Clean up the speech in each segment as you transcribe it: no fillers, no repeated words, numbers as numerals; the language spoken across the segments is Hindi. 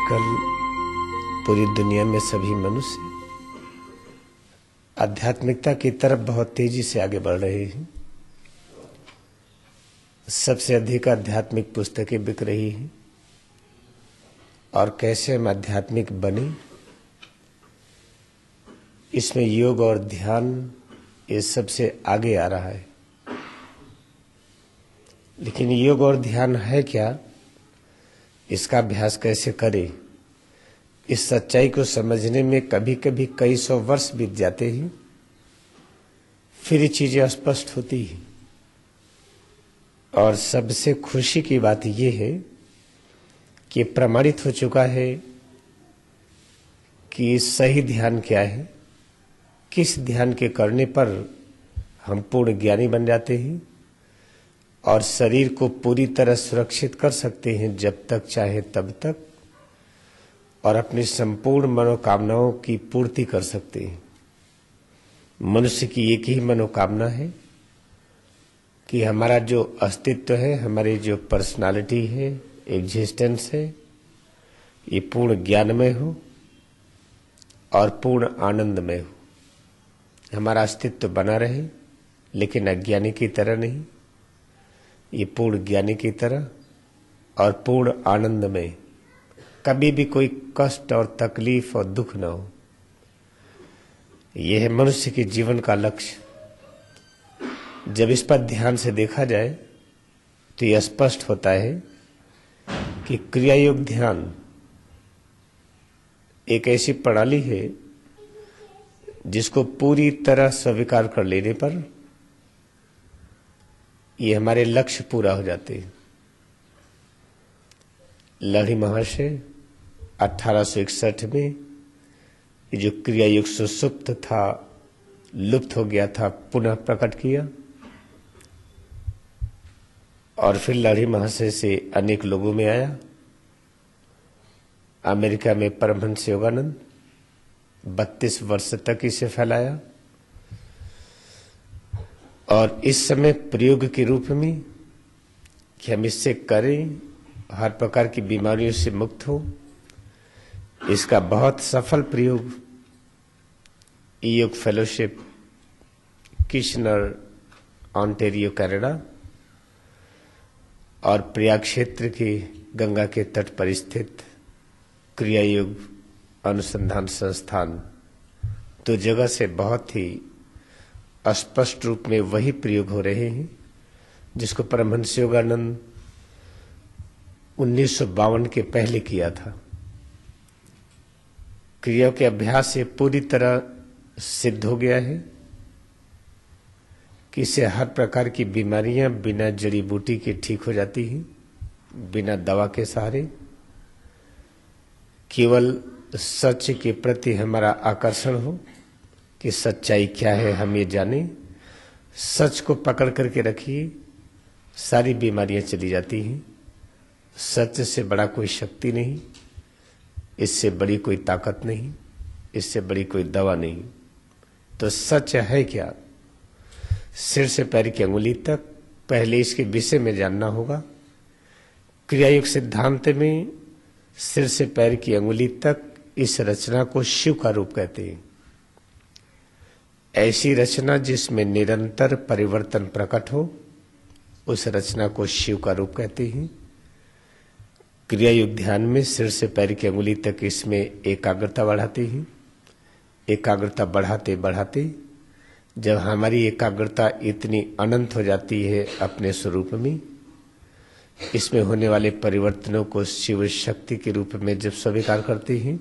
आजकल पूरी दुनिया में सभी मनुष्य आध्यात्मिकता की तरफ बहुत तेजी से आगे बढ़ रहे हैं। सबसे अधिक आध्यात्मिक पुस्तकें बिक रही हैं और कैसे हम आध्यात्मिक बने, इसमें योग और ध्यान ये सबसे आगे आ रहा है। लेकिन योग और ध्यान है क्या, इसका अभ्यास कैसे करें, इस सच्चाई को समझने में कभी कभी कई सौ वर्ष बीत जाते हैं, फिर ये चीजें स्पष्ट होती हैं। और सबसे खुशी की बात यह है कि प्रमाणित हो चुका है कि सही ध्यान क्या है, किस ध्यान के करने पर हम पूर्ण ज्ञानी बन जाते हैं और शरीर को पूरी तरह सुरक्षित कर सकते हैं जब तक चाहे तब तक, और अपनी संपूर्ण मनोकामनाओं की पूर्ति कर सकते हैं। मनुष्य की एक ही मनोकामना है कि हमारा जो अस्तित्व है, हमारी जो पर्सनालिटी है, एग्जिस्टेंस है, ये पूर्ण ज्ञानमय हो और पूर्ण आनंदमय हो। हमारा अस्तित्व बना रहे, लेकिन अज्ञानी की तरह नहीं, ये पूर्ण ज्ञानी की तरह और पूर्ण आनंदमय। कभी भी कोई कष्ट और तकलीफ और दुख न हो। यह है मनुष्य के जीवन का लक्ष्य। जब इस पर ध्यान से देखा जाए तो यह स्पष्ट होता है कि क्रिया योग ध्यान एक ऐसी प्रणाली है जिसको पूरी तरह स्वीकार कर लेने पर ये हमारे लक्ष्य पूरा हो जाते हैं। लहरी महर्षि 1861 में ये जो क्रिया युग सुसुप्त था, लुप्त हो गया था, पुनः प्रकट किया। और फिर लहरी महर्षि से अनेक लोगों में आया। अमेरिका में परमहंस योगानंद 32 वर्ष तक इसे फैलाया और इस समय प्रयोग के रूप में कि हम इससे करें, हर प्रकार की बीमारियों से मुक्त हो, इसका बहुत सफल प्रयोग योग फेलोशिप, किशनर, ऑन्टेरियो, कनाडा और प्रयाग क्षेत्र के गंगा के तट पर स्थित क्रिया योग अनुसंधान संस्थान, तो जगह से बहुत ही स्पष्ट रूप में वही प्रयोग हो रहे हैं जिसको परमहंस योगानंद 1952 के पहले किया था। क्रिया के अभ्यास से पूरी तरह सिद्ध हो गया है कि इससे हर प्रकार की बीमारियां बिना जड़ी बूटी के ठीक हो जाती हैं, बिना दवा के सहारे। केवल सच के प्रति हमारा आकर्षण हो कि सच्चाई क्या है, हम ये जाने, सच को पकड़ करके रखिए, सारी बीमारियां चली जाती हैं। सच से बड़ा कोई शक्ति नहीं, इससे बड़ी कोई ताकत नहीं, इससे बड़ी कोई दवा नहीं। तो सच है क्या, सिर से पैर की अंगुली तक पहले इसके विषय में जानना होगा। क्रियायोग सिद्धांत में सिर से पैर की अंगुली तक इस रचना को शिव का रूप कहते हैं। ऐसी रचना जिसमें निरंतर परिवर्तन प्रकट हो, उस रचना को शिव का रूप कहते हैं। क्रिया योग ध्यान में सिर से पैर की अंगुली तक इसमें एकाग्रता बढ़ाते हैं। एकाग्रता बढ़ाते बढ़ाते जब हमारी एकाग्रता इतनी अनंत हो जाती है अपने स्वरूप में, इसमें होने वाले परिवर्तनों को शिव शक्ति के रूप में जब स्वीकार करते हैं,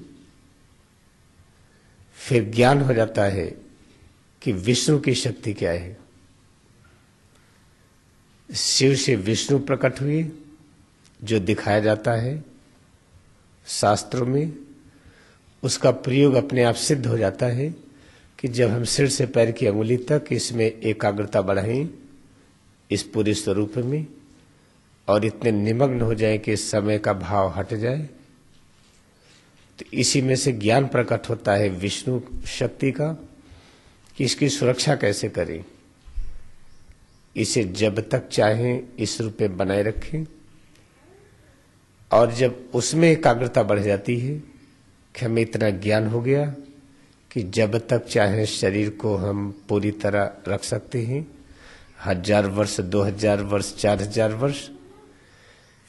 फिर ज्ञान हो जाता है कि विष्णु की शक्ति क्या है। शिव से विष्णु प्रकट हुए, जो दिखाया जाता है शास्त्रों में, उसका प्रयोग अपने आप सिद्ध हो जाता है कि जब हम सिर से पैर की अंगुली तक इसमें एकाग्रता बढ़ाएं, इस पूरे स्वरूप में, और इतने निमग्न हो जाए कि समय का भाव हट जाए, तो इसी में से ज्ञान प्रकट होता है विष्णु शक्ति का कि इसकी सुरक्षा कैसे करें। इसे जब तक चाहें इस रूप में बनाए रखें, और जब उसमें एकाग्रता बढ़ जाती है कि हमें इतना ज्ञान हो गया कि जब तक चाहे शरीर को हम पूरी तरह रख सकते हैं, 1000 वर्ष, 2000 वर्ष, 4000 वर्ष।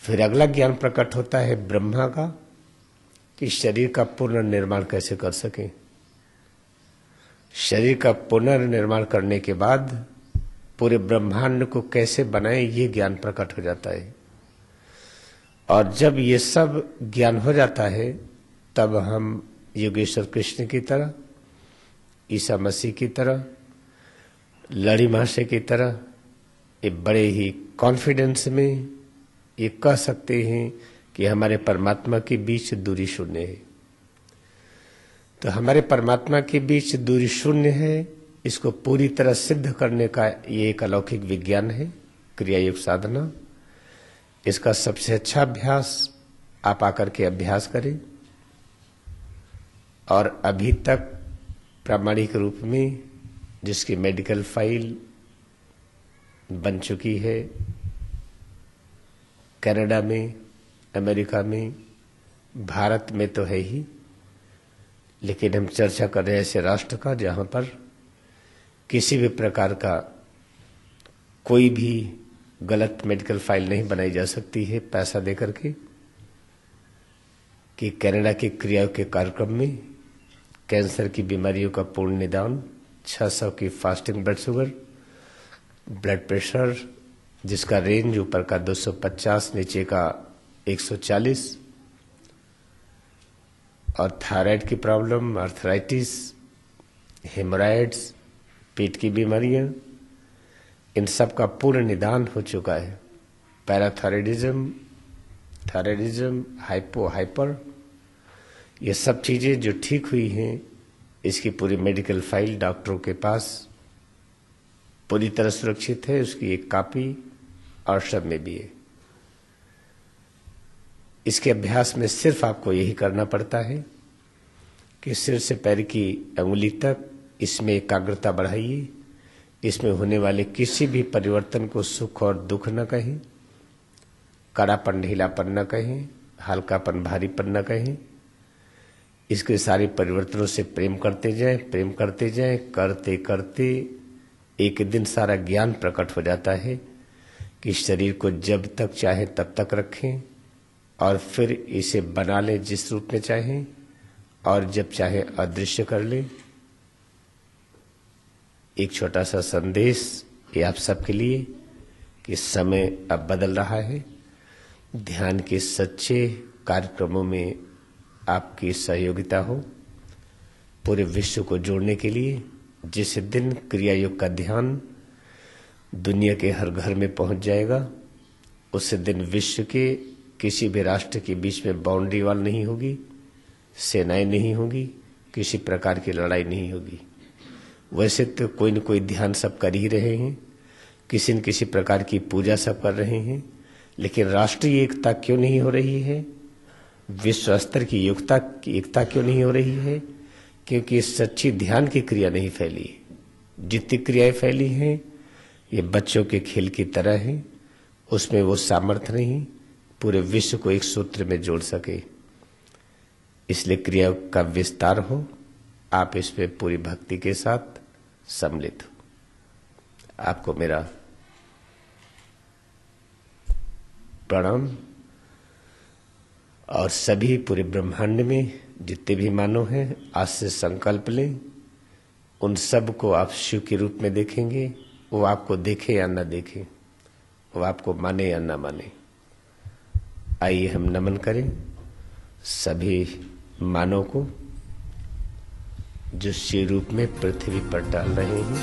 फिर अगला ज्ञान प्रकट होता है ब्रह्मा का कि शरीर का पुनर्निर्माण कैसे कर सकें। शरीर का पुनर्निर्माण करने के बाद पूरे ब्रह्मांड को कैसे बनाएं, ये ज्ञान प्रकट हो जाता है। और जब ये सब ज्ञान हो जाता है तब हम योगेश्वर कृष्ण की तरह, ईसा मसीह की तरह, लड़ी महाशय की तरह एक बड़े ही कॉन्फिडेंस में ये कह सकते हैं कि हमारे परमात्मा के बीच दूरी शून्य है। तो हमारे परमात्मा के बीच दूरी शून्य है, इसको पूरी तरह सिद्ध करने का ये एक अलौकिक विज्ञान है, क्रिया योग साधना। इसका सबसे अच्छा अभ्यास आप आकर के अभ्यास करें। और अभी तक प्रामाणिक रूप में जिसकी मेडिकल फाइल बन चुकी है, कनाडा में, अमेरिका में, भारत में तो है ही, लेकिन हम चर्चा कर रहे हैं ऐसे राष्ट्र का जहां पर किसी भी प्रकार का कोई भी गलत मेडिकल फाइल नहीं बनाई जा सकती है पैसा देकर के। कि कनाडा के क्रियाओं के कार्यक्रम में कैंसर की बीमारियों का पूर्ण निदान, 600 की fasting blood sugar, blood pressure जिसका रेंज ऊपर का 250, नीचे का 140, और थायराइड की प्रॉब्लम, आर्थराइटिस, हेमोराइड्स, पेट की बीमारियां, इन सब का पूर्ण निदान हो चुका है। पैराथायराइडिज्म, थायराइडिज्म, हाइपर, ये सब चीजें जो ठीक हुई हैं, इसकी पूरी मेडिकल फाइल डॉक्टरों के पास पूरी तरह सुरक्षित है। उसकी एक कॉपी और सब में भी है। इसके अभ्यास में सिर्फ आपको यही करना पड़ता है कि सिर से पैर की अंगुली तक इसमें एकाग्रता बढ़ाइए। इसमें होने वाले किसी भी परिवर्तन को सुख और दुख न कहें, कड़ापन ढीलापन न कहें, हल्कापन भारीपन न कहें। इसके सारे परिवर्तनों से प्रेम करते जाएं, प्रेम करते जाएं। करते करते एक दिन सारा ज्ञान प्रकट हो जाता है कि शरीर को जब तक चाहे तब तक रखें और फिर इसे बना लें जिस रूप में चाहें, और जब चाहे अदृश्य कर लें। एक छोटा सा संदेश ये आप सबके लिए कि समय अब बदल रहा है। ध्यान के सच्चे कार्यक्रमों में आपकी सहयोगिता हो पूरे विश्व को जोड़ने के लिए। जिस दिन क्रिया योग का ध्यान दुनिया के हर घर में पहुंच जाएगा, उस दिन विश्व के किसी भी राष्ट्र के बीच में बाउंड्री वॉल नहीं होगी, सेनाएं नहीं होगी, किसी प्रकार की लड़ाई नहीं होगी। वैसे तो कोई न कोई ध्यान सब कर ही रहे हैं, किसी न किसी प्रकार की पूजा सब कर रहे हैं, लेकिन राष्ट्रीय एकता क्यों नहीं हो रही है, विश्व स्तर की एकता क्यों नहीं हो रही है? क्योंकि सच्ची ध्यान की क्रिया नहीं फैली। जितनी क्रियाएं फैली हैं ये बच्चों के खेल की तरह है, उसमें वो सामर्थ्य नहीं पूरे विश्व को एक सूत्र में जोड़ सके। इसलिए क्रिया का विस्तार हो, आप इसमें पूरी भक्ति के साथ सम्मिलित हो। आपको मेरा प्रणाम। और सभी पूरे ब्रह्मांड में जितने भी मानव हैं, आज से संकल्प लें, उन सब को आप शिव के रूप में देखेंगे। वो आपको देखे या न देखे, वो आपको माने या न माने। आइए हम नमन करें सभी मानव को जो शिव रूप में पृथ्वी पर टहल रहे हैं।